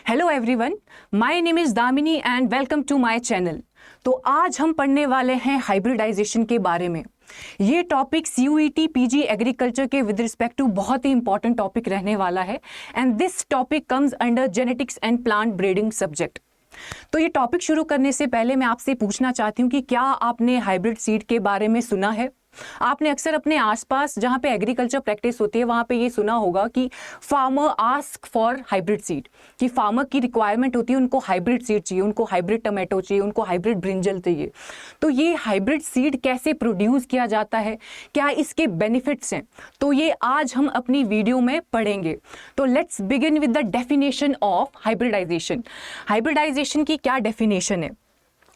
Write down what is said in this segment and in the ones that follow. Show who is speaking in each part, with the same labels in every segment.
Speaker 1: Hello everyone, my name is Damini and welcome to my channel. तो आज हम पढ़ने वाले हैं हाइब्रिडाइजेशन के बारे में। ये टॉपिक CUET PG एग्रीकल्चर के विद रिस्पेक्ट टू बहुत ही इंपॉर्टेंट टॉपिक रहने वाला है and this topic comes under genetics and plant breeding subject. तो ये टॉपिक शुरू करने से पहले मैं आपसे पूछना चाहती हूँ कि क्या आपने हाइब्रिड सीड के बारे में सुना है? आपने अक्सर अपने आसपास जहाँ पे एग्रीकल्चर प्रैक्टिस होती है वहाँ पे ये सुना होगा कि farmer ask for hybrid seed, कि फार्मर की रिक्वायरमेंट होती है, उनको हाइब्रिड सीड चाहिए, उनको हाइब्रिड टमाटो चाहिए, उनको हाइब्रिड ब्रिंजल चाहिए। तो ये हाइब्रिड सीड कैसे प्रोड्यूस किया जाता है, क्या इसके बेनिफिट्स हैं, तो ये आज हम अपनी वीडियो में पढ़ेंगे। तो let's begin with the definition of hybridization. Hybridization की क्या डेफिनेशन है?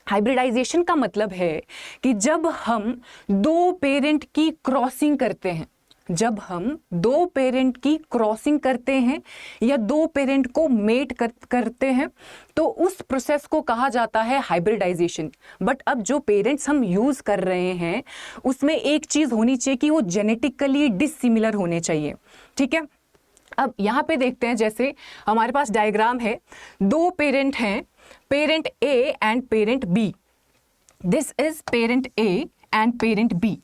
Speaker 1: हाइब्रिडाइजेशन का मतलब है कि जब हम दो पेरेंट की क्रॉसिंग करते हैं, जब हम दो पेरेंट की क्रॉसिंग करते हैं या दो पेरेंट को मेट करते हैं तो उस प्रोसेस को कहा जाता है हाइब्रिडाइजेशन। बट अब जो पेरेंट्स हम यूज कर रहे हैं उसमें एक चीज होनी चाहिए कि वो जेनेटिकली डिसिमिलर होने चाहिए। ठीक है, अब यहाँ पे देखते हैं, जैसे हमारे पास डायग्राम है, दो पेरेंट हैं, parent A and parent B। This is parent A and parent B।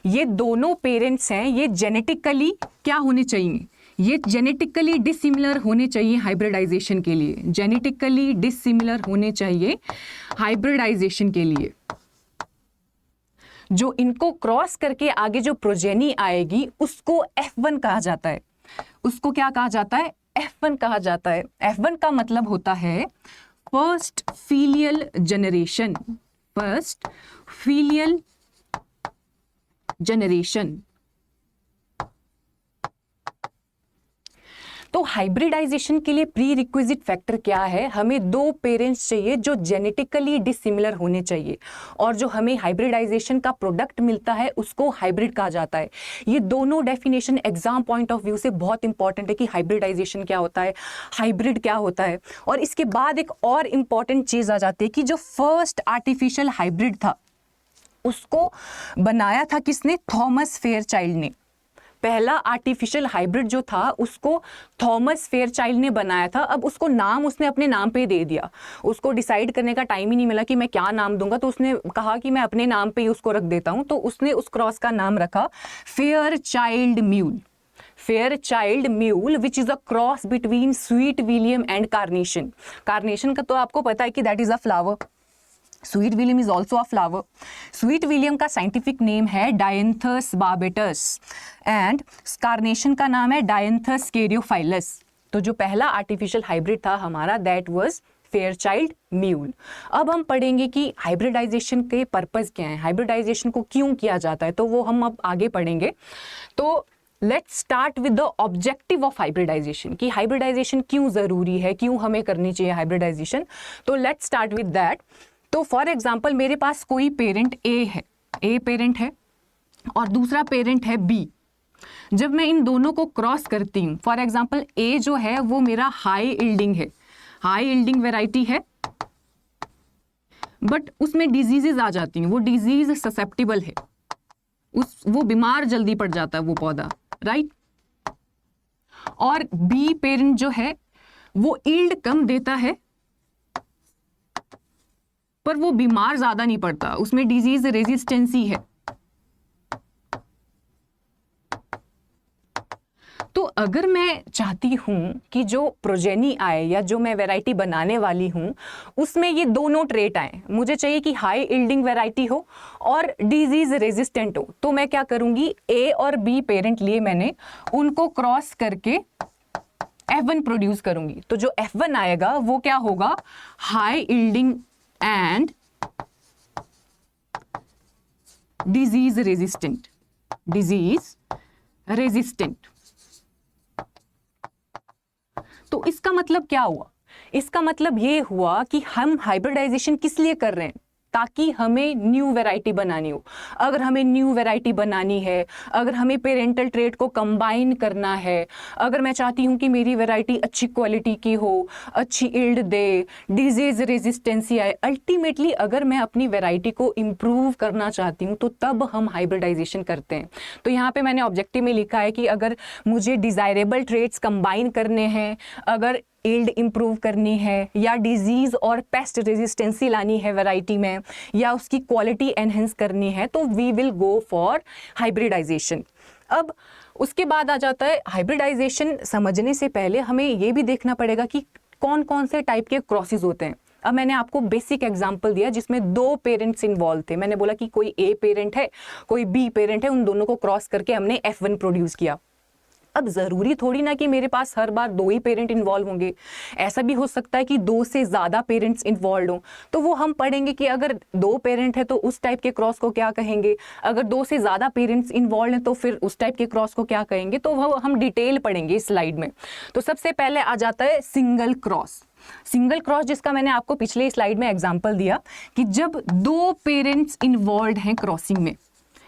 Speaker 1: ये दोनों पेरेंट्स हैं, ये जेनेटिकली क्या होने चाहिए? ये जेनेटिकली डिसिमिलर होने चाहिए हाइब्रिडाइजेशन के लिए, जेनेटिकली डिसिमिलर होने चाहिए हाइब्रिडाइजेशन के लिए। जो इनको क्रॉस करके आगे जो प्रोजेनी आएगी उसको F1 कहा जाता है। उसको क्या कहा जाता है? F1 कहा जाता है। F1 का मतलब होता है first filial generation, first filial generation. तो हाइब्रिडाइजेशन के लिए प्री रिक्विजिट फैक्टर क्या है? हमें दो पेरेंट्स चाहिए जो जेनेटिकली डिसिमिलर होने चाहिए, और जो हमें हाइब्रिडाइजेशन का प्रोडक्ट मिलता है उसको हाइब्रिड कहा जाता है। ये दोनों definition exam point of view से बहुत इंपॉर्टेंट है कि हाइब्रिडाइजेशन क्या होता है, हाइब्रिड क्या होता है। और इसके बाद एक और इंपॉर्टेंट चीज आ जाती है कि जो फर्स्ट आर्टिफिशियल हाइब्रिड था उसको बनाया था किसने? थॉमस फेयरचाइल्ड ने। पहला आर्टिफिशियल हाइब्रिड जो था उसको थॉमस फेयरचाइल्ड ने बनाया था। अब उसको नाम उसने अपने नाम पे दे दिया, उसको डिसाइड करने का टाइम ही नहीं मिला कि मैं क्या नाम दूंगा, तो उसने कहा कि मैं अपने नाम पे ही उसको रख देता हूं। तो उसने उस क्रॉस का नाम रखा Fairchild mule. Fairchild mule which is a cross between sweet William and carnation. Carnation का तो आपको पता है कि that is a flower, sweet William is also a flower. Sweet William का साइंटिफिक नेम है डायंथस बार्बेटस एंड कार्नेशन का नाम है डायंथस कैरियोफाइलस। तो जो पहला आर्टिफिशियल हाइब्रिड था हमारा दैट वाज फेयरचाइल्ड म्यूल। अब हम पढ़ेंगे कि हाइब्रिडाइजेशन के पर्पस क्या है, हाइब्रिडाइजेशन को क्यों किया जाता है, तो वो हम अब आगे पढ़ेंगे। तो let's start with the objective of hybridization, कि हाइब्रिडाइजेशन क्यों जरूरी है, क्यों हमें करनी चाहिए हाइब्रिडाइजेशन। तो लेट्स स्टार्ट विद दैट। तो फॉर एग्जाम्पल मेरे पास कोई पेरेंट A है, A पेरेंट है और दूसरा पेरेंट है B। जब मैं इन दोनों को क्रॉस करती हूँ, फॉर एग्जाम्पल A जो है वो मेरा हाई इल्डिंग है, हाई इल्डिंग वेराइटी है, बट उसमें डिजीजेज आ जाती हैं, वो डिजीज ससेप्टिबल है, वो बीमार जल्दी पड़ जाता है वो पौधा, राइट। और B पेरेंट जो है वो ईल्ड कम देता है पर वो बीमार ज्यादा नहीं पड़ता, उसमें डिजीज रेजिस्टेंसी है। तो अगर मैं चाहती हूं कि जो प्रोजेनी आए या जो मैं वैरायटी बनाने वाली हूं उसमें ये दोनों ट्रेट आए, मुझे चाहिए कि हाई इल्डिंग वैरायटी हो और डिजीज रेजिस्टेंट हो, तो मैं क्या करूंगी, A और B पेरेंट लिए मैंने, उनको क्रॉस करके F1 प्रोड्यूस करूंगी। तो जो F1 आएगा वो क्या होगा? High yielding and disease resistant, disease resistant. तो इसका मतलब क्या हुआ? इसका मतलब ये हुआ कि हम हाइब्रिडाइजेशन किस लिए कर रहे हैं? ताकि हमें न्यू वैरायटी बनानी हो। अगर हमें न्यू वैरायटी बनानी है, अगर हमें पेरेंटल ट्रेट को कंबाइन करना है, अगर मैं चाहती हूँ कि मेरी वैरायटी अच्छी क्वालिटी की हो, अच्छी यील्ड दे, डिजीज रेजिस्टेंसी आए, अल्टीमेटली अगर मैं अपनी वैरायटी को इम्प्रूव करना चाहती हूँ तो तब हम हाइब्रिडाइजेशन करते हैं। तो यहाँ पे मैंने ऑब्जेक्टिव में लिखा है कि अगर मुझे डिजायरेबल ट्रेट्स कंबाइन करने हैं, अगर ईल्ड इम्प्रूव करनी है या डिजीज़ और पेस्ट रेजिस्टेंसी लानी है वैरायटी में या उसकी क्वालिटी एनहेंस करनी है, तो we will go for hybridization. अब उसके बाद आ जाता है हाइब्रिडाइजेशन। समझने से पहले हमें ये भी देखना पड़ेगा कि कौन कौन से टाइप के क्रॉसेस होते हैं। अब मैंने आपको बेसिक एग्जांपल दिया जिसमें 2 पेरेंट्स इन्वॉल्व थे। मैंने बोला कि कोई ए पेरेंट है, कोई बी पेरेंट है, उन दोनों को क्रॉस करके हमने F1 प्रोड्यूस किया। अब ज़रूरी थोड़ी ना कि मेरे पास हर बार 2 ही पेरेंट इन्वॉल्व होंगे, ऐसा भी हो सकता है कि 2 से ज़्यादा पेरेंट्स इन्वॉल्व हों। तो वो हम पढ़ेंगे कि अगर 2 पेरेंट है तो उस टाइप के क्रॉस को क्या कहेंगे, अगर 2 से ज़्यादा पेरेंट्स इन्वॉल्व हैं तो फिर उस टाइप के क्रॉस को क्या कहेंगे, तो वो हम डिटेल पढ़ेंगे इस स्लाइड में। तो सबसे पहले आ जाता है सिंगल क्रॉस। सिंगल क्रॉस जिसका मैंने आपको पिछले स्लाइड में एग्जाम्पल दिया कि जब 2 पेरेंट्स इन्वॉल्व हैं क्रॉसिंग में,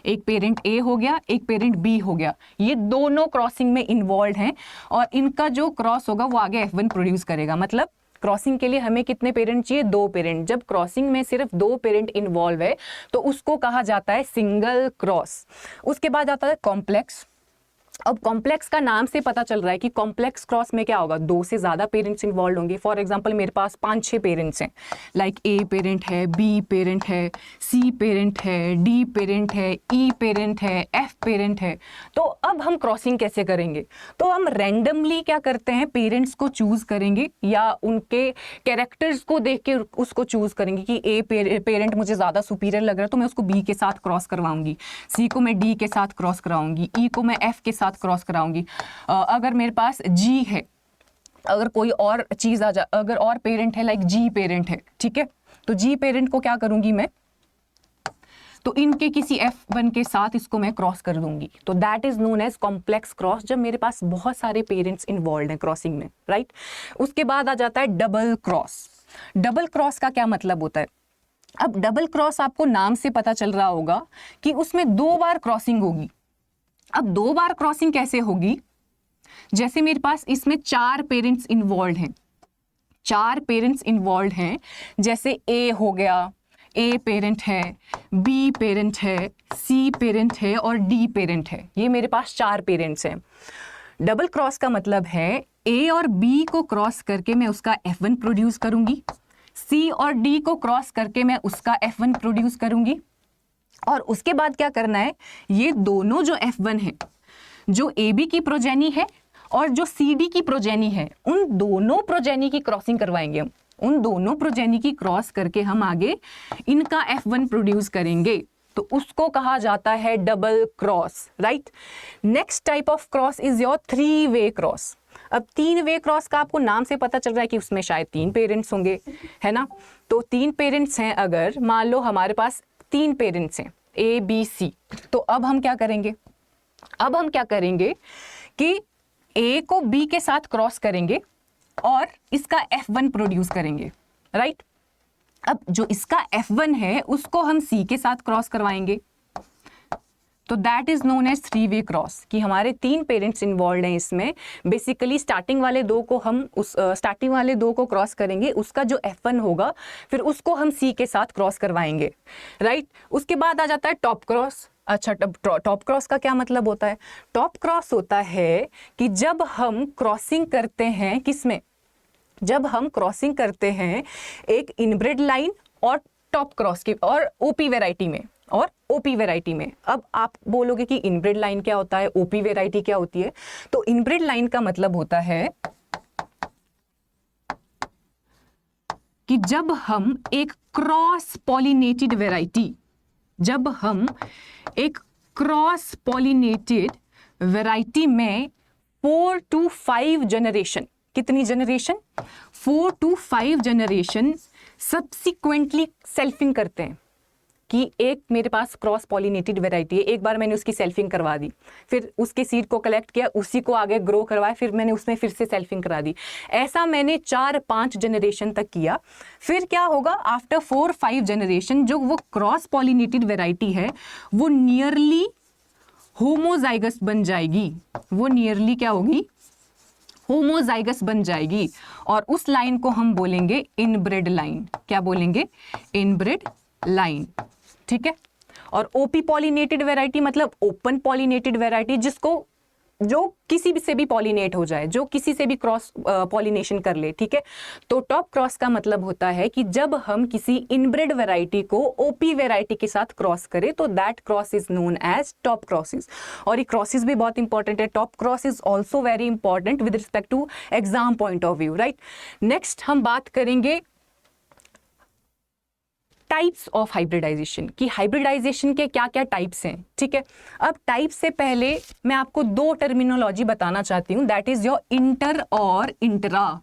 Speaker 1: एक पेरेंट ए हो गया, एक पेरेंट बी हो गया, ये दोनों क्रॉसिंग में इन्वॉल्व हैं और इनका जो क्रॉस होगा वो आगे F1 प्रोड्यूस करेगा। मतलब क्रॉसिंग के लिए हमें कितने पेरेंट चाहिए, 2 पेरेंट। जब क्रॉसिंग में सिर्फ 2 पेरेंट इन्वॉल्व है तो उसको कहा जाता है सिंगल क्रॉस। उसके बाद आता है कॉम्प्लेक्स। अब कॉम्प्लेक्स का नाम से पता चल रहा है कि कॉम्प्लेक्स क्रॉस में क्या होगा, 2 से ज़्यादा पेरेंट्स इन्वॉल्व होंगे। फॉर एग्जांपल मेरे पास 5-6 पेरेंट्स हैं, लाइक ए पेरेंट है, बी पेरेंट है, सी पेरेंट है, डी पेरेंट है, ई पेरेंट है, एफ पेरेंट है। तो अब हम क्रॉसिंग कैसे करेंगे, तो हम रैंडमली क्या करते हैं, पेरेंट्स को चूज़ करेंगे या उनके कैरेक्टर्स को देख के उसको चूज़ करेंगे कि ए पेरेंट मुझे ज़्यादा सुपीरियर लग रहा है तो मैं उसको बी के साथ क्रॉस करवाऊंगी, सी को मैं डी के साथ क्रॉस कराऊंगी, ई को मैं एफ के साथ क्रॉस कराऊंगी। अगर मेरे पास जी है, अगर कोई और चीज आ जाए, अगर और पेरेंट है लाइक जी पेरेंट है, ठीक है, तो जी पेरेंट को क्या करूंगी मैं, तो इनके किसी F1 के साथ इसको मैं क्रॉस कर दूंगी। तो that is known as complex cross, जब मेरे पास बहुत सारे पेरेंट्स इन्वॉल्व हैं क्रॉसिंग में, राइट। उसके बाद आ जाता है डबल क्रॉस। डबल क्रॉस का क्या मतलब होता है, अब डबल क्रॉस आपको नाम से पता चल रहा होगा कि उसमें 2 बार क्रॉसिंग होगी। अब 2 बार क्रॉसिंग कैसे होगी, जैसे मेरे पास इसमें 4 पेरेंट्स इन्वॉल्व हैं, 4 पेरेंट्स इन्वॉल्व हैं, जैसे ए हो गया, ए पेरेंट है, बी पेरेंट है, सी पेरेंट है और डी पेरेंट है। ये मेरे पास 4 पेरेंट्स हैं। डबल क्रॉस का मतलब है ए और बी को क्रॉस करके मैं उसका F1 प्रोड्यूस करूंगी, सी और डी को क्रॉस करके मैं उसका F1 प्रोड्यूस करूंगी, और उसके बाद क्या करना है, ये दोनों जो F1 है, जो AB की प्रोजेनी है और जो CD की प्रोजेनी है, उन दोनों प्रोजेनी की क्रॉसिंग करवाएंगे हम। उन दोनों प्रोजेनी की क्रॉस करके हम आगे इनका F1 प्रोड्यूस करेंगे, तो उसको कहा जाता है double cross, right. Next type of cross is your 3 way cross. अब 3 वे क्रॉस का आपको नाम से पता चल रहा है कि उसमें शायद 3 पेरेंट्स होंगे, है ना। तो 3 पेरेंट्स हैं, अगर मान लो हमारे पास 3 पेरेंट्स हैं ए बी सी, तो अब हम क्या करेंगे, अब हम क्या करेंगे कि ए को बी के साथ क्रॉस करेंगे और इसका F1 प्रोड्यूस करेंगे, राइट। अब जो इसका F1 है उसको हम सी के साथ क्रॉस करवाएंगे, तो that is known as 3 way cross, कि हमारे 3 पेरेंट्स इन्वॉल्व हैं इसमें। बेसिकली स्टार्टिंग वाले 2 को हम स्टार्टिंग वाले 2 को क्रॉस करेंगे, उसका जो F1 होगा फिर उसको हम सी के साथ क्रॉस करवाएंगे, राइट। उसके बाद आ जाता है टॉप क्रॉस। अच्छा, टॉप क्रॉस का क्या मतलब होता है, टॉप क्रॉस होता है कि जब हम क्रॉसिंग करते हैं, किसमें, जब हम क्रॉसिंग करते हैं एक इनब्रेड लाइन और टॉप क्रॉस की और ओपी वैरायटी में, और ओपी वैरायटी में। अब आप बोलोगे कि इनब्रेड लाइन क्या होता है, ओपी वैरायटी क्या होती है, तो इनब्रेड लाइन का मतलब होता है कि जब हम एक क्रॉस पॉलिनेटेड वैरायटी, जब हम एक क्रॉस पॉलिनेटेड वैरायटी में 4 to 5 जनरेशन, कितनी generation, 4 to 5 generation subsequently selfing करते हैं, कि एक मेरे पास क्रॉस पॉलिनेटेड वैरायटी है, एक बार मैंने उसकी सेल्फिंग करवा दी, फिर उसके सीड को कलेक्ट किया, उसी को आगे ग्रो करवाया, फिर मैंने उसमें फिर से सेल्फिंग करा दी। ऐसा मैंने 4-5 जनरेशन तक किया। फिर क्या होगा, आफ्टर 4-5 जनरेशन जो वो क्रॉस पॉलिनेटेड वैरायटी है वो नियरली होमोजाइगस बन जाएगी, वो नियरली क्या होगी, होमोजाइगस बन जाएगी, और उस लाइन को हम बोलेंगे इनब्रेड लाइन। क्या बोलेंगे, इनब्रेड लाइन, ठीक है। और ओपी पॉलिनेटेड वैरायटी मतलब ओपन पॉलिनेटेड वैरायटी, जिसको जो किसी भी से भी पॉलिनेट हो जाए, जो किसी से भी क्रॉस पॉलिनेशन कर ले, ठीक है। तो टॉप क्रॉस का मतलब होता है कि जब हम किसी इनब्रेड वैरायटी को ओपी वैरायटी के साथ क्रॉस करें तो that cross is known as top crosses. और ये क्रॉसेस भी बहुत इंपॉर्टेंट है, top cross is also very important with respect to exam point of view, right. Next हम बात करेंगे टाइप्स ऑफ हाइब्रिडाइजेशन, कि हाइब्रिडाइजेशन के क्या क्या टाइप्स हैं, ठीक है। अब टाइप से पहले मैं आपको दो टर्मिनोलॉजी बताना चाहती हूं, दैट इज योर इंटर और इंटरा,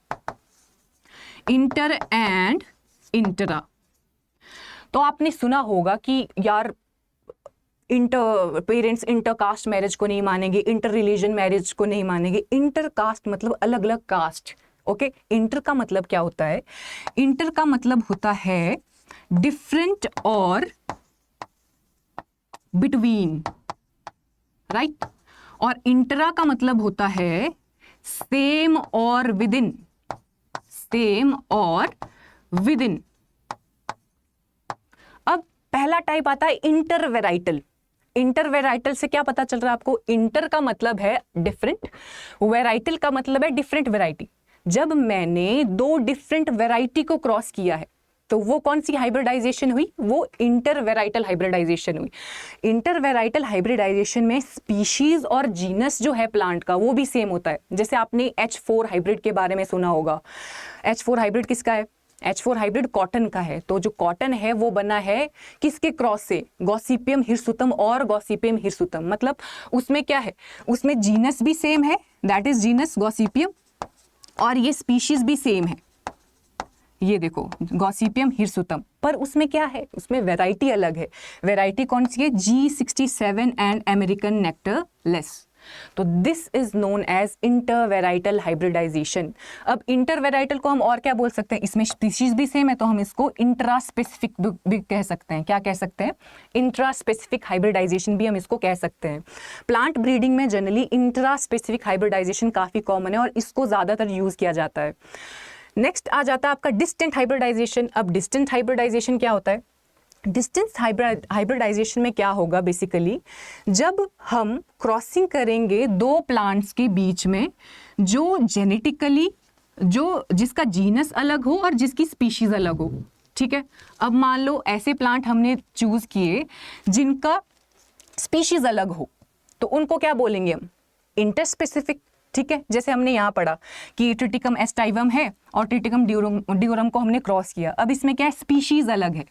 Speaker 1: इंटर एंड इंटरा। तो आपने सुना होगा कि यार इंटर पेरेंट्स इंटरकास्ट मैरिज को नहीं मानेंगे, इंटर रिलीजन मैरिज को नहीं मानेंगे। इंटरकास्ट मतलब अलग अलग कास्ट, ओके। इंटर का मतलब क्या होता है? इंटर का मतलब होता है डिफरेंट और बिटवीन, राइट। और इंटरा का मतलब होता है सेम और विद इन, सेम और विद इन। अब पहला टाइप आता है इंटर वेराइटल। इंटर वेराइटल से क्या पता चल रहा है आपको? इंटर का मतलब है डिफरेंट, वेराइटल का मतलब है डिफरेंट वेराइटी। जब मैंने दो डिफरेंट वेराइटी को क्रॉस किया है तो वो कौन सी हाइब्रिडाइजेशन हुई? वो इंटर वेराइटल हाइब्रिडाइजेशन हुई। इंटर वेराइटल हाइब्रिडाइजेशन में स्पीशीज और जीनस जो है प्लांट का वो भी सेम होता है। जैसे आपने H4 हाइब्रिड के बारे में सुना होगा। H4 हाइब्रिड किसका है? H4 हाइब्रिड कॉटन का है। तो जो कॉटन है वो बना है किसके क्रॉस से? गॉसिपियम हिरसुतम और गॉसिपियम हिरसुतम। मतलब उसमें क्या है? उसमें जीनस भी सेम है, दैट इज जीनस गॉसिपियम, और ये स्पीशीज भी सेम है, ये देखो गॉसिपियम हिरसुतम। पर उसमें क्या है? उसमें वैरायटी अलग है। वैरायटी कौन सी है? G67 and American nectarless. तो this is known as inter varietal hybridization. अब इंटर वेराइटल को हम और क्या बोल सकते हैं? इसमें स्पीशीज भी सेम है तो हम इसको इंट्रा स्पेसिफिक भी कह सकते हैं। क्या कह सकते हैं? इंट्रा स्पेसिफिक हाइब्रिडाइजेशन भी हम इसको कह सकते हैं। प्लांट ब्रीडिंग में जनरली इंट्रा स्पेसिफिक हाइब्रिडाइजेशन काफी कॉमन है और इसको ज्यादातर यूज किया जाता है। नेक्स्ट आ जाता है आपका डिस्टेंट हाइब्रिडाइजेशन। अब डिस्टेंट हाइब्रिडाइजेशन क्या होता है? डिस्टेंस हाइब्रिडाइजेशन में क्या होगा बेसिकली, जब हम क्रॉसिंग करेंगे दो प्लांट्स के बीच में जो जेनेटिकली जो जिसका जीनस अलग हो और जिसकी स्पीशीज अलग हो, ठीक है। अब मान लो ऐसे प्लांट हमने चूज किए जिनका स्पीशीज अलग हो, तो उनको क्या बोलेंगे हम? इंटरस्पेसिफिक, ठीक है। जैसे हमने यहाँ पढ़ा कि ट्रिटिकम एस्टाइवम है और ट्रिटिकम ड्यूरम को हमने क्रॉस किया। अब इसमें क्या है? स्पीशीज अलग है,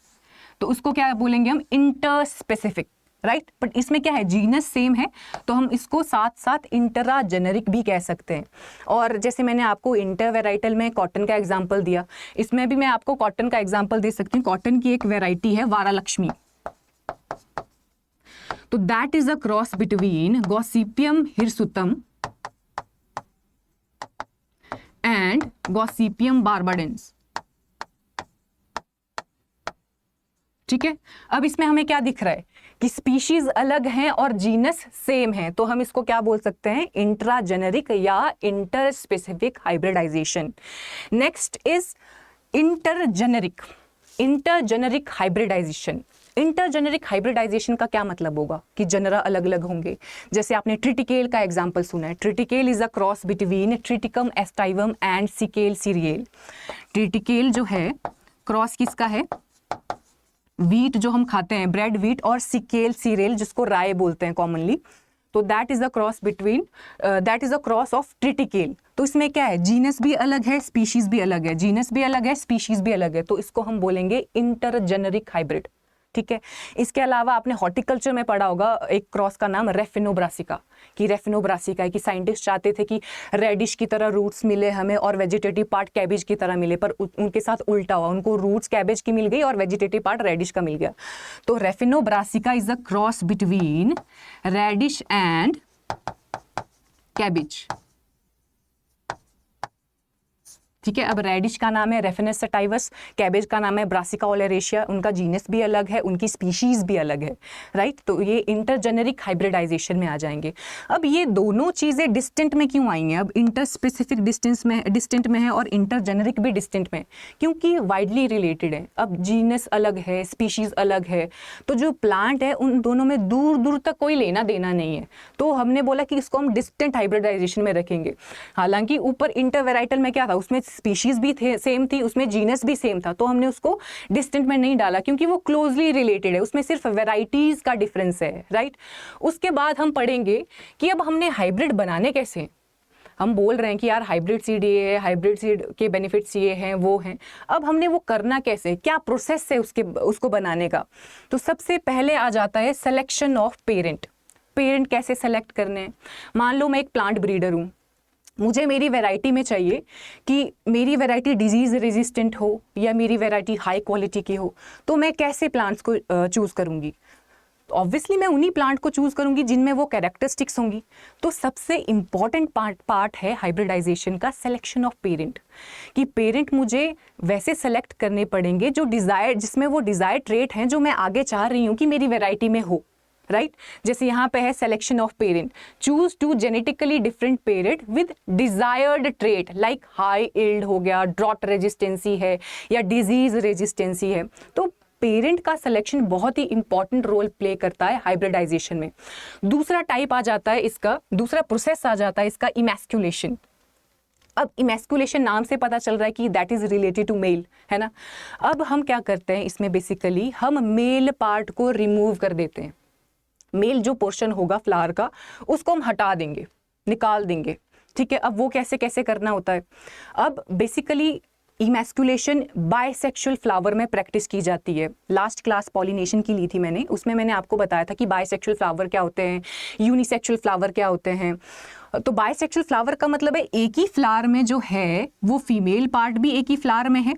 Speaker 1: तो उसको क्या बोलेंगे हम? Interspecific, right. बट इसमें क्या है? जीनस सेम है तो हम इसको साथ साथ इंटरा जेनेरिक भी कह सकते हैं। और जैसे मैंने आपको इंटर वेराइटल में कॉटन का एग्जाम्पल दिया, इसमें भी मैं आपको कॉटन का एग्जाम्पल दे सकती हूँ। कॉटन की एक वेराइटी है वारालक्ष्मी, तो that is a cross between Gossypium hirsutum and Gossypium barbadense, ठीक है। अब इसमें हमें क्या दिख रहा है कि स्पीशीज अलग हैं और जीनस सेम है, तो हम इसको क्या बोल सकते हैं? इंट्रा जेनेरिक या inter specific hybridization. Next is intergeneric, intergeneric hybridization. Intergeneric hybridization का क्या मतलब होगा? कि जनरा अलग अलग होंगे। जैसे आपने ट्रिटिकेल का एग्जांपल सुना है। Triticale is a cross between Triticum aestivum and Secale cereale. Triticale जो है क्रॉस किसका है? व्हीट जो हम खाते हैं, ब्रेड व्हीट, और सिकेल सीरियल जिसको राय बोलते हैं कॉमनली, तो that is a cross between, that is a cross of triticale. तो इसमें क्या है? जीनस भी अलग है, स्पीशीज भी अलग है, जीनस भी अलग है, स्पीशीज भी अलग है, तो इसको हम बोलेंगे इंटरजेनेरिक हाइब्रिड, ठीक है। इसके अलावा आपने हॉर्टिकल्चर में पढ़ा होगा एक क्रॉस का नाम रेफिनोब्रासिका, कि रेफिनोब्रासिका है कि साइंटिस्ट चाहते थे कि रेडिश की तरह रूट्स मिले हमें और वेजिटेटिव पार्ट कैबेज की तरह मिले, पर उनके साथ उल्टा हुआ, उनको रूट्स कैबेज की मिल गई और वेजिटेटिव पार्ट रेडिश का मिल गया। तो Raphanobrassica is a cross between radish and cabbage, ठीक है। अब रेडिश का नाम है रेफिनस सटाइवस, कैबेज का नाम है ब्रासिका ओलेरेशिया, उनका जीनस भी अलग है, उनकी स्पीशीज़ भी अलग है, राइट। तो ये इंटरजेनेरिक हाइब्रिडाइजेशन में आ जाएंगे। अब ये दोनों चीज़ें डिस्टेंट में क्यों आई हैं? अब इंटर स्पेसिफिक डिस्टेंट में है और इंटरजेनेरिक भी डिस्टेंट में, क्योंकि वाइडली रिलेटेड है। अब जीनस अलग है, स्पीशीज़ अलग है, तो जो प्लांट है उन दोनों में दूर दूर तक कोई लेना देना नहीं है। तो हमने बोला कि इसको हम डिस्टेंट हाइब्रिडाइजेशन में रखेंगे। हालांकि ऊपर इंटरवेराइटल में क्या था, उसमें स्पीशीज भी थे, सेम थी, उसमें जीनस भी सेम था, तो हमने उसको डिस्टेंट में नहीं डाला क्योंकि वो क्लोजली रिलेटेड है, उसमें सिर्फ वेराइटीज का डिफरेंस है, राइट। उसके बाद हम पढ़ेंगे कि अब हमने हाइब्रिड बनाने कैसे। हम बोल रहे हैं कि यार हाइब्रिड सीड ये है, हाइब्रिड सीड के बेनिफिट्स ये हैं वो हैं, अब हमने वो करना कैसे, क्या प्रोसेस है उसको बनाने का। तो सबसे पहले आ जाता है सिलेक्शन ऑफ पेरेंट। पेरेंट कैसे सेलेक्ट करने हैं? मान लो मैं एक प्लांट ब्रीडर हूँ, मुझे मेरी वैरायटी में चाहिए कि मेरी वैरायटी डिजीज़ रेजिस्टेंट हो या मेरी वैरायटी हाई क्वालिटी की हो, तो मैं कैसे प्लांट्स को चूज़ करूँगी? ऑब्वियसली मैं उन्हीं प्लांट को चूज़ करूँगी जिनमें वो कैरेक्टरिस्टिक्स होंगी। तो सबसे इम्पॉर्टेंट पार्ट है हाइब्रिडाइजेशन का सिलेक्शन ऑफ पेरेंट, कि पेरेंट मुझे वैसे सेलेक्ट करने पड़ेंगे जो जिसमें वो डिज़ायर्ड ट्रेट हैं जो मैं आगे चाह रही हूँ कि मेरी वैरायटी में हो, राइट। जैसे यहाँ पे है selection of parent, choose to genetically different parent with desired trait like high yield हो गया, ड्रॉट रेजिस्टेंसी है या डिजीज रेजिस्टेंसी है। तो पेरेंट का सिलेक्शन बहुत ही इंपॉर्टेंट रोल प्ले करता है हाइब्रिडाइजेशन में। दूसरा टाइप आ जाता है इसका, दूसरा प्रोसेस आ जाता है इसका इमैस्कुलेशन। अब इमैस्कुलेशन नाम से पता चल रहा है कि that is related to male, है ना। अब हम क्या करते हैं इसमें, बेसिकली हम मेल पार्ट को रिमूव कर देते हैं। मेल जो पोर्शन होगा फ्लावर का उसको हम हटा देंगे, निकाल देंगे, ठीक है। अब वो कैसे कैसे करना होता है? अब बेसिकली इमैस्कुलेशन बाइसेक्सुअल फ्लावर में प्रैक्टिस की जाती है। लास्ट क्लास पॉलिनेशन की ली थी मैंने, उसमें मैंने आपको बताया था कि बाइसेक्सुअल फ्लावर क्या होते हैं, यूनिसेक्सुअल फ्लावर क्या होते हैं। तो बाइसेक्सुअल फ्लावर का मतलब है एक ही फ्लावर में जो है वो फीमेल पार्ट भी एक ही फ्लावर में है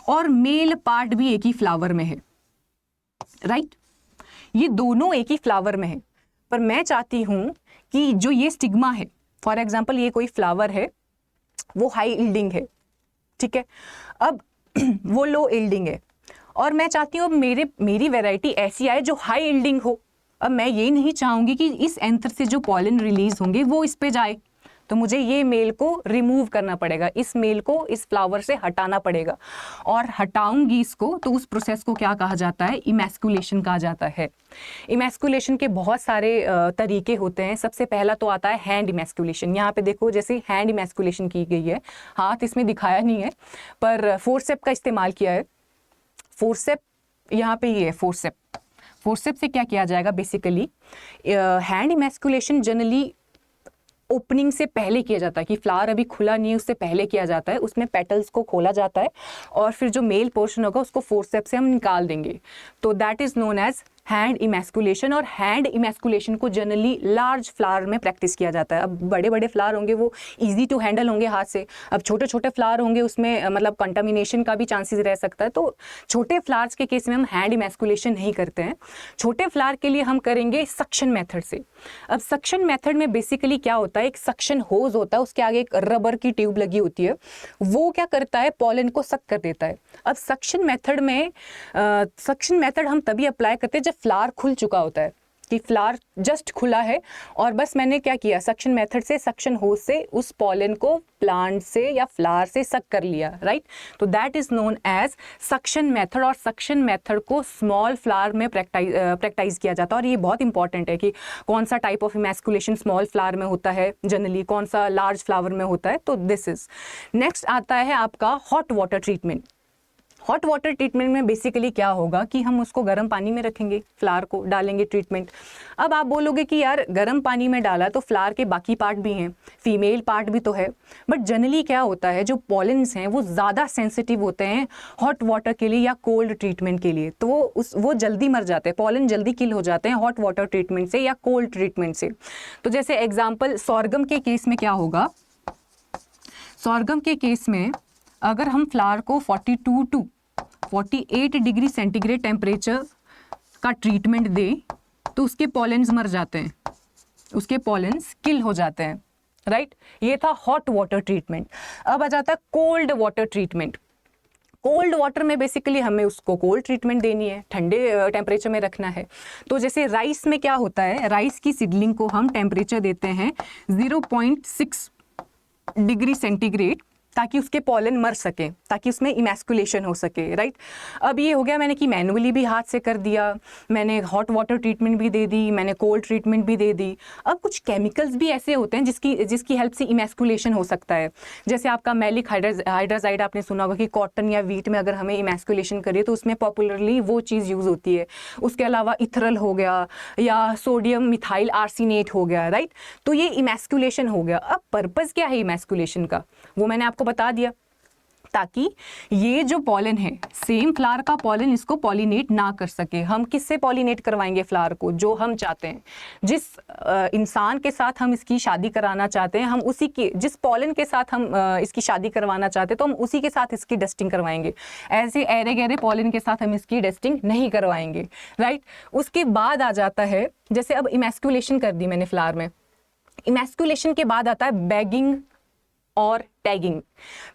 Speaker 1: और मेल पार्ट भी एक ही फ्लावर में है, राइट। ये दोनों एक ही फ्लावर में है, पर मैं चाहती हूं कि जो ये स्टिग्मा है, फॉर एग्जांपल ये कोई फ्लावर है वो हाई यील्डिंग है, ठीक है। अब वो लो यील्डिंग है और मैं चाहती हूँ अब मेरी वैरायटी ऐसी आए जो हाई यील्डिंग हो। अब मैं ये नहीं चाहूंगी कि इस एंथर से जो पॉलन रिलीज होंगे वो इस पे जाए, तो मुझे ये मेल को रिमूव करना पड़ेगा, इस मेल को इस फ्लावर से हटाना पड़ेगा। और हटाऊंगी इसको तो उस प्रोसेस को क्या कहा जाता है? इमैस्कुलेशन कहा जाता है। इमैस्कुलेशन के बहुत सारे तरीके होते हैं। सबसे पहला तो आता है हैंड इमैस्कुलेशन। यहाँ पे देखो जैसे हैंड इमैस्कुलेशन की गई है, हाथ इसमें दिखाया नहीं है पर फोर्सेप का इस्तेमाल किया है। फोर्सेप यहाँ पे ये है, फोर्सेप से क्या किया जाएगा? Basically hand emasculation generally opening से पहले किया जाता है, कि फ्लावर अभी खुला नहीं है उससे पहले किया जाता है। उसमें पेटल्स को खोला जाता है और फिर जो मेल पोर्शन होगा उसको फोर्सेप से हम निकाल देंगे। तो that is known as hand emasculation. और हैंड इमैस्कुलेशन को जनरली लार्ज फ्लावर में प्रैक्टिस किया जाता है। अब बड़े बड़े फ्लावर होंगे वो इजी टू हैंडल होंगे हाथ से, अब छोटे छोटे फ्लावर होंगे उसमें मतलब कंटामिनेशन का भी चांसेस रह सकता है। तो छोटे फ्लावर्स के केस में हम हैंड इमैस्कुलेशन नहीं करते हैं। छोटे फ्लावर के लिए हम करेंगे सक्शन मेथड से। अब सक्शन मेथड में बेसिकली क्या होता है, एक सक्शन होज होता है, उसके आगे एक रबर की ट्यूब लगी होती है, वो क्या करता है? पॉलन को सक कर देता है। अब सक्शन मेथड हम तभी अप्लाई करते हैं जब फ्लावर खुल चुका होता है, कि फ्लावर जस्ट खुला है और बस मैंने क्या किया, सक्शन मेथड से, सक्शन होज से उस पॉलन को प्लांट से या फ्लावर से सक कर लिया, राइट। तो that is known as suction method. और सक्शन मेथड को स्मॉल फ्लावर में प्रैक्टिस किया जाता है। और ये बहुत इंपॉर्टेंट है कि कौन सा type of emasculation small flower में होता है जनरली, कौन सा लार्ज फ्लावर में होता है। तो दिस इज नेक्स्ट आता है आपका hot water treatment. Hot water treatment में बेसिकली क्या होगा कि हम उसको गर्म पानी में रखेंगे, फ्लावर को डालेंगे ट्रीटमेंट। अब आप बोलोगे कि यार गर्म पानी में डाला तो फ्लावर के बाकी पार्ट भी हैं, फीमेल पार्ट भी तो है, बट जनरली क्या होता है जो पॉलेंस हैं वो ज़्यादा सेंसिटिव होते हैं हॉट वाटर के लिए या कोल्ड ट्रीटमेंट के लिए, तो वो जल्दी मर जाते हैं, पॉलन जल्दी किल हो जाते हैं हॉट वाटर ट्रीटमेंट से या कोल्ड ट्रीटमेंट से। तो जैसे एग्जाम्पल सॉर्गम के केस में क्या होगा, सॉर्गम के केस में अगर हम फ्लावर को 42 टू 48 डिग्री सेंटीग्रेड टेम्परेचर का ट्रीटमेंट दें तो उसके पॉलेंस मर जाते हैं, उसके पॉलेंस किल हो जाते हैं, राइट। ये था हॉट वाटर ट्रीटमेंट। अब आ जाता है cold water treatment. Cold water में बेसिकली हमें उसको कोल्ड ट्रीटमेंट देनी है, ठंडे टेम्परेचर में रखना है। तो जैसे राइस में क्या होता है, राइस की सीडलिंग को हम टेम्परेचर देते हैं 0.6 डिग्री सेंटीग्रेड, ताकि उसके पॉलन मर सके, ताकि उसमें इमैस्कुलेशन हो सके, राइट। अब ये हो गया मैंने कि मैनुअली भी हाथ से कर दिया, मैंने हॉट वाटर ट्रीटमेंट भी दे दी, मैंने कोल्ड ट्रीटमेंट भी दे दी। अब कुछ केमिकल्स भी ऐसे होते हैं जिसकी हेल्प से इमैस्कुलेशन हो सकता है। जैसे आपका मैलिक हाइड्राजाइड आपने सुना होगा कि कॉटन या वीट में अगर हमें इमैस्कुलेशन करिए तो उसमें पॉपुलरली वो चीज़ यूज़ होती है। उसके अलावा इथरल हो गया या सोडियम मिथाइल आर्सिनेट हो गया, राइट। तो ये इमैस्कुलेशन हो गया। अब पर्पज़ क्या है इमैस्कुलेशन का, वो मैंने आपको बता दिया, ताकि ये जो पॉलन है, सेम फ्लावर का पॉलन इसको पॉलिनेट ना कर सके। हम किससे पॉलिनेट करवाएंगे फ्लावर को, जो हम चाहते हैं, जिस इंसान के साथ हम इसकी शादी कराना चाहते हैं, हम उसी के, जिस पॉलन के साथ हम इसकी शादी करवाना चाहते हैं, तो हम उसी के साथ इसकी डस्टिंग करवाएंगे। ऐसे ऐरे गहरे पॉलन के साथ हम इसकी डस्टिंग नहीं करवाएंगे, राइट। उसके बाद आ जाता है, जैसे अब इमैस्कुलेशन कर दी मैंने फ्लावर में, इमैस्कुलेशन के बाद आता है बैगिंग और टैगिंग।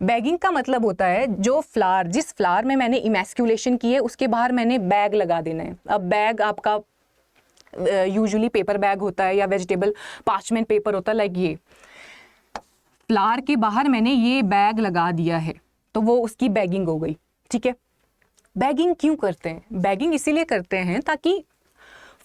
Speaker 1: बैगिंग का मतलब होता है जो फ्लावर, जिस फ्लावर में मैंने इमैस्कुलेशन की है उसके बाहर मैंने बैग लगा देना है। अब बैग आपका यूजुअली पेपर बैग होता है या वेजिटेबल पार्चमेंट पेपर होता है, लाइक ये फ्लावर के बाहर मैंने ये बैग लगा दिया है, तो वो उसकी बैगिंग हो गई, ठीक है। बैगिंग क्यों करते हैं? बैगिंग इसीलिए करते हैं ताकि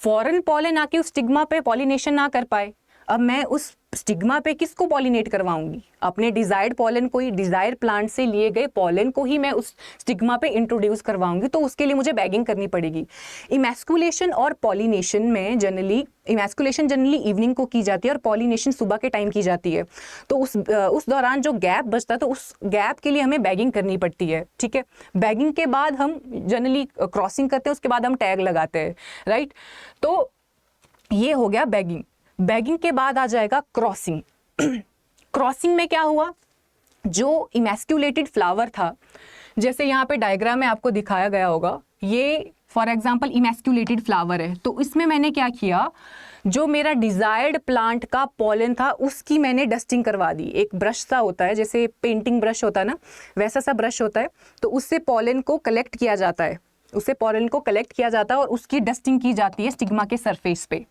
Speaker 1: फॉरेन पॉलन आके उस स्टिग्मा पे पॉलिनेशन ना कर पाए। अब मैं उस स्टिग्मा पे किसको पॉलिनेट करवाऊंगी? अपने डिजायर्ड पॉलन को ही, डिजायर्ड प्लांट से लिए गए पॉलन को ही मैं उस स्टिग्मा पे इंट्रोड्यूस करवाऊंगी, तो उसके लिए मुझे बैगिंग करनी पड़ेगी। इमैस्कुलेशन और पॉलिनेशन में जनरली, इमैस्कुलेशन जनरली इवनिंग को की जाती है और पॉलिनेशन सुबह के टाइम की जाती है। तो उस दौरान जो गैप बचता है, तो उस गैप के लिए हमें बैगिंग करनी पड़ती है, ठीक है। बैगिंग के बाद हम जनरली क्रॉसिंग करते हैं, उसके बाद हम टैग लगाते हैं, राइट। तो ये हो गया बैगिंग। बैगिंग के बाद आ जाएगा क्रॉसिंग। क्रॉसिंग में क्या हुआ, जो इमैस्कुलेटेड फ्लावर था, जैसे यहाँ पे डायग्राम में आपको दिखाया गया होगा, ये फॉर एग्जांपल इमैस्कुलेटेड फ्लावर है, तो इसमें मैंने क्या किया, जो मेरा डिजायर्ड प्लांट का पॉलन था उसकी मैंने डस्टिंग करवा दी। एक ब्रश सा होता है, जैसे पेंटिंग ब्रश होता है ना, वैसा सा ब्रश होता है, तो उससे पॉलन को कलेक्ट किया जाता है, उससे पॉलन को कलेक्ट किया जाता है और उसकी डस्टिंग की जाती है स्टिग्मा के सरफेस पे।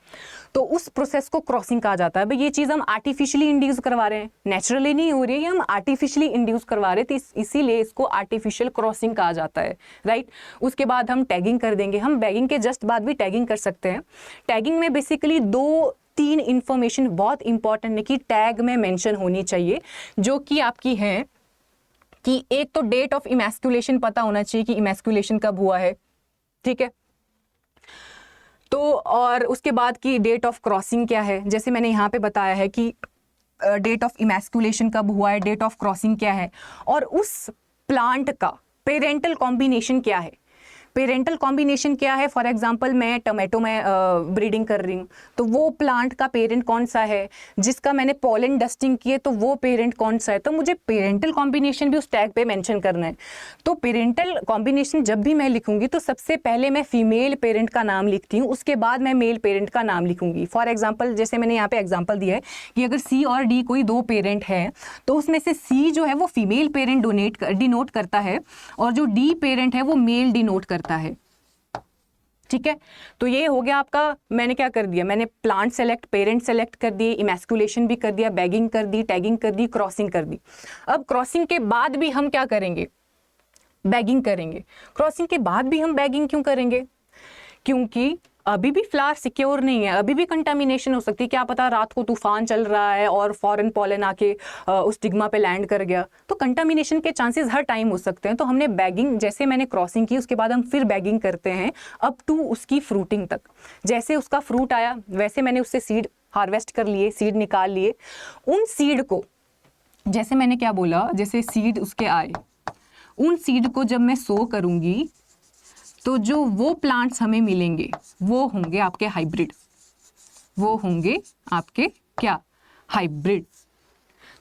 Speaker 1: तो उस प्रोसेस को क्रॉसिंग कहा जाता है। भाई ये चीज़ हम आर्टिफिशियली इंड्यूस करवा रहे हैं, नेचुरली नहीं हो रही है, हम आर्टिफिशियली इंड्यूस करवा रहे थे, इसीलिए इसको आर्टिफिशियल क्रॉसिंग कहा जाता है, राइट। उसके बाद हम टैगिंग कर देंगे। हम बैगिंग के जस्ट बाद भी टैगिंग कर सकते हैं। टैगिंग में बेसिकली 2-3 इंफॉर्मेशन बहुत इंपॉर्टेंट है कि टैग में मेंशन होनी चाहिए, जो कि आपकी है कि एक तो डेट ऑफ इमैस्कुलेशन पता होना चाहिए कि इमैस्कुलेशन कब हुआ है, ठीक है। तो और उसके बाद की डेट ऑफ क्रॉसिंग क्या है, जैसे मैंने यहाँ पे बताया है कि डेट ऑफ इमैस्कुलेशन कब हुआ है, डेट ऑफ क्रॉसिंग क्या है, और उस प्लांट का पेरेंटल कॉम्बिनेशन क्या है। पेरेंटल कॉम्बिनेशन क्या है, फॉर एग्जांपल मैं टोमेटो में ब्रीडिंग कर रही हूँ, तो वो प्लांट का पेरेंट कौन सा है, जिसका मैंने पॉलन डस्टिंग किए तो वो पेरेंट कौन सा है, तो मुझे पेरेंटल कॉम्बिनेशन भी उस टैग पे मेंशन करना है। तो पेरेंटल कॉम्बिनेशन जब भी मैं लिखूंगी तो सबसे पहले मैं फीमेल पेरेंट का नाम लिखती हूँ, उसके बाद मैं मेल पेरेंट का नाम लिखूंगी। फॉर एग्जाम्पल जैसे मैंने यहाँ पे एग्जाम्पल दिया है कि अगर सी और डी कोई 2 पेरेंट है, तो उसमें से सी जो है वो फीमेल पेरेंट डिनोट करता है और जो डी पेरेंट है वो मेल डिनोट करता है, ठीक है। तो ये हो गया आपका, मैंने क्या कर दिया, मैंने प्लांट सेलेक्ट, पेरेंट सेलेक्ट कर दिए, इमैस्कुलेशन भी कर दिया, बैगिंग कर दी, टैगिंग कर दी, क्रॉसिंग कर दी। अब क्रॉसिंग के बाद भी हम क्या करेंगे, बैगिंग करेंगे। क्रॉसिंग के बाद भी हम बैगिंग क्यों करेंगे, क्योंकि अभी भी फ्लावर सिक्योर नहीं है, अभी भी कंटामिनेशन हो सकती है। क्या पता रात को तूफान चल रहा है और फॉरेन पॉलन आके उस स्टिग्मा पे लैंड कर गया, तो कंटामिनेशन के चांसेस हर टाइम हो सकते हैं। तो हमने बैगिंग, जैसे मैंने क्रॉसिंग की उसके बाद हम फिर बैगिंग करते हैं अप टू उसकी फ्रूटिंग तक। जैसे उसका फ्रूट आया वैसे मैंने उससे सीड हार्वेस्ट कर लिए, सीड निकाल लिए। उन सीड को, जैसे मैंने क्या बोला, जैसे सीड उसके आए, उन सीड को जब मैं सो करूँगी तो जो वो प्लांट्स हमें मिलेंगे वो होंगे आपके हाइब्रिड, वो होंगे आपके क्या, हाइब्रिड।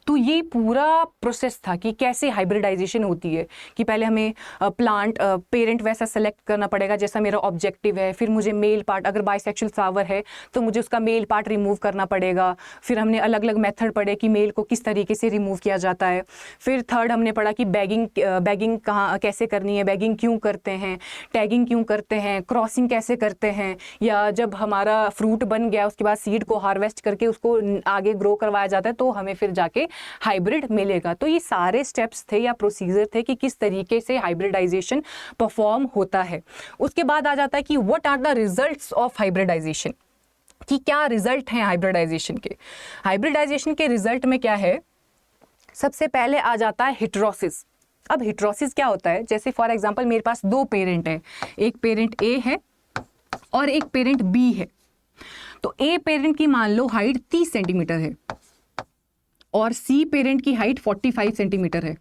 Speaker 1: तो ये पूरा प्रोसेस था कि कैसे हाइब्रिडाइजेशन होती है, कि पहले हमें प्लांट पेरेंट वैसा सेलेक्ट करना पड़ेगा जैसा मेरा ऑब्जेक्टिव है, फिर मुझे मेल पार्ट, अगर बाइसेक्सुअल फ्लावर है तो मुझे उसका मेल पार्ट रिमूव करना पड़ेगा। फिर हमने अलग अलग मेथड पढ़े कि मेल को किस तरीके से रिमूव किया जाता है। फिर थर्ड हमने पढ़ा कि बैगिंग कहाँ कैसे करनी है, बैगिंग क्यों करते हैं, टैगिंग क्यों करते हैं, क्रॉसिंग कैसे करते हैं, या जब हमारा फ्रूट बन गया उसके बाद सीड को हार्वेस्ट करके उसको आगे ग्रो करवाया जाता है तो हमें फिर जाके हाइब्रिड मिलेगा। तो ये सारे स्टेप्स थे या प्रोसीजर थे कि किस तरीके से हाइब्रिडाइजेशन परफॉर्म होता है। उसके बाद आ जाता है कि what are the results of hybridization, कि क्या रिजल्ट हैं हाइब्रिडाइजेशन के। हाइब्रिडाइजेशन के रिजल्ट में क्या है, सबसे पहले आ जाता है हिटरोसिस। अब हिटरोसिस क्या होता है, जैसे फॉर एग्जांपल मेरे पास दो पेरेंट हैं, एक पेरेंट ए है और एक पेरेंट बी है। तो ए पेरेंट की मान लो हाइट 30 सेंटीमीटर है और सी पेरेंट की हाइट 45 सेंटीमीटर है,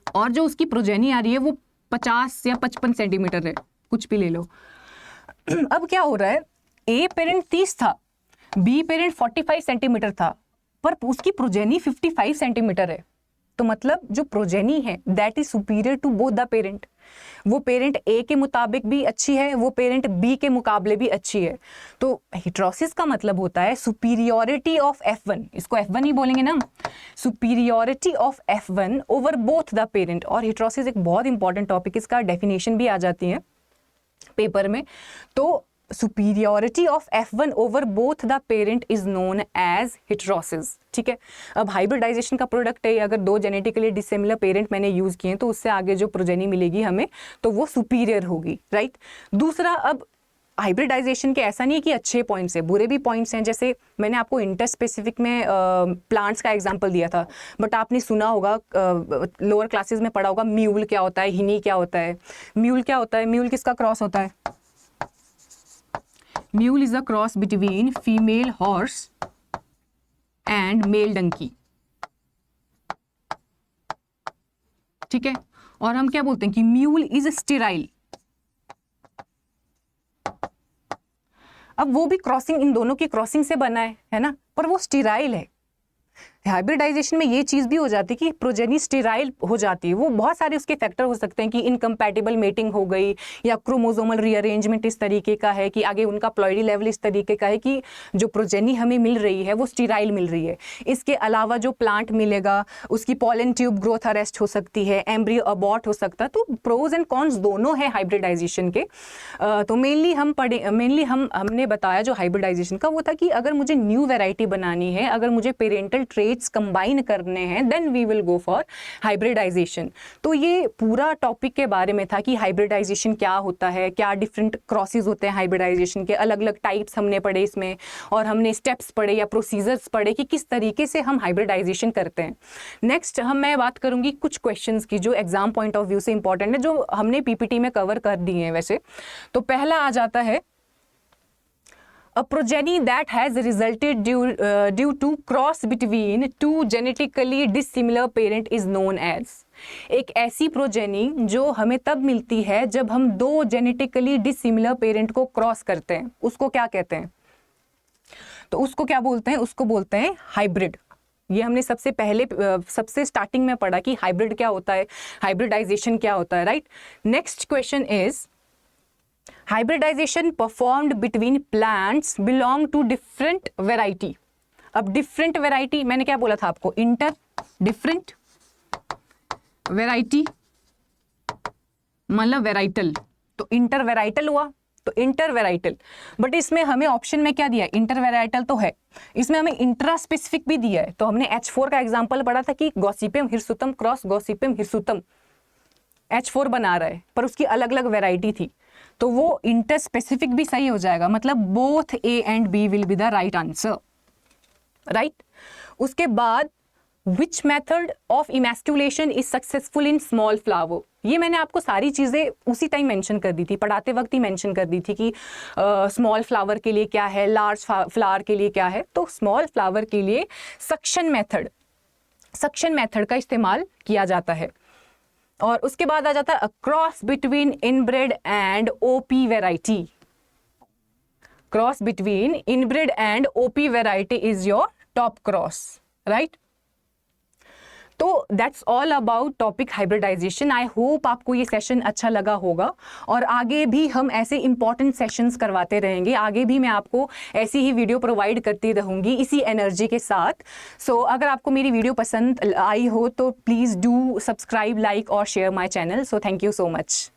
Speaker 1: और जो उसकी प्रोजेनी आ रही है वो 50 या 55 सेंटीमीटर है, कुछ भी ले लो। अब क्या हो रहा है, ए पेरेंट 30 था, बी पेरेंट 45 सेंटीमीटर था, पर उसकी प्रोजेनी 55 सेंटीमीटर है। तो मतलब जो प्रोजेनी है that is superior to both the parent. वो पेरेंट ए के मुताबिक भी अच्छी है, वो पेरेंट बी के मुकाबले भी अच्छी है। तो हिटरोसिस का मतलब होता है सुपीरियोरिटी ऑफ F1, इसको F1 ही बोलेंगे ना, superiority of F1 over both the parent. और हिटरोसिस एक बहुत इंपॉर्टेंट टॉपिक, इसका डेफिनेशन भी आ जाती है पेपर में। तो superiority of F1 over both the parent is known as heterosis। ठीक है, अब हाइब्रिडाइजेशन का प्रोडक्ट है, अगर दो जेनेटिकली डिसिमिलर पेरेंट मैंने यूज किए तो उससे आगे जो प्रोजेनी मिलेगी हमें तो वो सुपीरियर होगी, राइट। दूसरा, अब हाइब्रिडाइजेशन के ऐसा नहीं है कि अच्छे पॉइंट्स है, बुरे भी पॉइंट्स हैं। जैसे मैंने आपको इंटरस्पेसिफिक में प्लांट्स का एग्जांपल दिया था, बट आपने सुना होगा, लोअर क्लासेस में पढ़ा होगा, म्यूल क्या होता है, हिनी क्या होता है। म्यूल क्या होता है, म्यूल किसका क्रॉस होता है, Mule is a cross between female horse and male donkey। ठीक है, और हम क्या बोलते हैं कि म्यूल इज स्टेराइल। अब वो भी क्रॉसिंग, इन दोनों की क्रॉसिंग से बना है ना, पर वो स्टेराइल है। हाइब्रिडाइजेशन में ये चीज भी हो जाती है कि प्रोजेनी स्टेराइल हो जाती है। वो बहुत सारे उसके फैक्टर हो सकते हैं कि इनकम्पैटिबल मेटिंग हो गई, या क्रोमोसोमल रीअरेंजमेंट इस तरीके का है कि आगे उनका प्लॉइडी लेवल इस तरीके का है कि जो प्रोजेनी हमें मिल रही है वो स्टेराइल मिल रही है। इसके अलावा जो प्लांट मिलेगा उसकी पॉलन ट्यूब ग्रोथ अरेस्ट हो सकती है, एम्ब्रियो अबॉर्ट हो सकता है। तो प्रोज एंड कॉन्स दोनों है हाइब्रिडाइजेशन के। तो मेनली हमने बताया जो हाइब्रिडाइजेशन का वो था कि अगर मुझे न्यू वेराइटी बनानी है, अगर मुझे पेरेंटल ट्रेट्स कंबाइन करने हैं, then we will go for hybridization. तो ये पूरा टॉपिक के बारे में था कि हाइब्रिडाइजेशन क्या होता है, क्या डिफरेंट क्रॉसेस होते हैं हाइब्रिडाइजेशन के, अलग अलग टाइप्स हमने पढ़े इसमें, और हमने स्टेप्स पढ़े या प्रोसीजर्स पढ़े कि किस तरीके से हम हाइब्रिडाइजेशन करते हैं। नेक्स्ट मैं बात करूंगी कुछ क्वेश्चंस की जो एग्जाम पॉइंट ऑफ व्यू से इंपॉर्टेंट है, जो हमने पीपीटी में कवर कर दिए हैं वैसे। तो पहला आ जाता है, a progeny that has resulted due to cross between two genetically dissimilar parent is known as। एक ऐसी प्रोजेनी जो हमें तब मिलती है जब हम दो जेनेटिकली डिसिमिलर पेरेंट को क्रॉस करते हैं, उसको क्या कहते हैं, तो उसको क्या बोलते हैं, उसको बोलते हैं हाइब्रिड। ये हमने सबसे स्टार्टिंग में पढ़ा कि हाइब्रिड क्या होता है, हाइब्रिडाइजेशन क्या होता है, right. Next question is hybridization performed between plants belong to different variety. अब डिफरेंट वेराइटी मैंने क्या बोला था आपको, इंटर डिफरेंट वेराइटी मतलब वेराइटल, तो इंटर वेराइटल हुआ, तो इंटर वेराइटल। बट इसमें हमें ऑप्शन में क्या दिया है, इंटर वेराइटल तो है, इसमें हमें इंट्रा स्पेसिफिक भी दिया है। तो हमने H4 का एग्जांपल पढ़ा था कि गॉसिपियम हिरसुतम क्रॉस गॉसिपियम हिरसुतम H4 बना रहा है, पर उसकी अलग अलग वेराइटी थी, तो वो इंटर स्पेसिफिक भी सही हो जाएगा, मतलब both A and B will be the right answer, right. उसके बाद which method of emasculation is successful in small flower. ये मैंने आपको सारी चीज़ें उसी टाइम मेंशन कर दी थी, पढ़ाते वक्त ही मेंशन कर दी थी कि स्मॉल फ्लावर के लिए क्या है, लार्ज फ्लावर के लिए क्या है। तो स्मॉल फ्लावर के लिए सक्शन मेथड का इस्तेमाल किया जाता है। और उसके बाद आ जाता है cross between inbred and OP variety. Cross between inbred and OP variety is your top cross, right. तो that's all about topic hybridization. I hope आपको ये सेशन अच्छा लगा होगा और आगे भी हम ऐसे इंपॉर्टेंट सेशंस करवाते रहेंगे, आगे भी मैं आपको ऐसी ही वीडियो प्रोवाइड करती रहूँगी इसी एनर्जी के साथ। सो अगर आपको मेरी वीडियो पसंद आई हो तो प्लीज़ डू सब्सक्राइब, लाइक और share my channel. So thank you so much.